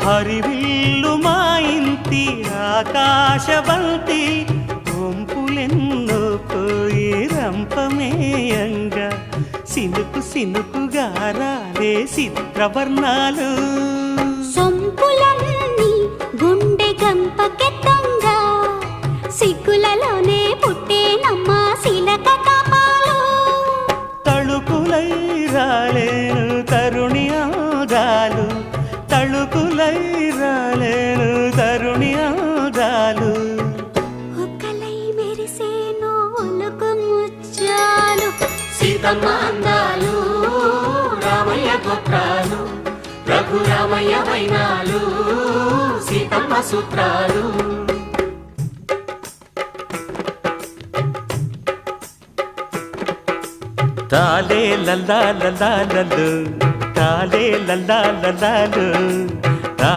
హరివిల్లు మా ఇంటి ఆకాశవంతి వంపులెన్నో పోయి రంపమేయంగా సినుకు సినుకుగా రాలే చిత్రవర్ణాలు సొంపులన్నీ గుండె గంపకెత్తంగా సిగ్గులలోనే పుట్టేనమ్మా శిలక కపాలు తళుకులై రాలేను తరుణి ఆదాలు తళుకులై రాలేను తరుణి ఆదాలు ఒక్కలై మెరిసేను ఒలుకు ముచ్చాలు సీతమ్మ అందాలు రామయ్య గోత్రాలు రఘురామయ్య వైనాలు సీతమ్మ సూత్రాలు తాలే లల్లా లల్లా లల్లు తాలే లల్లా లల్లాలు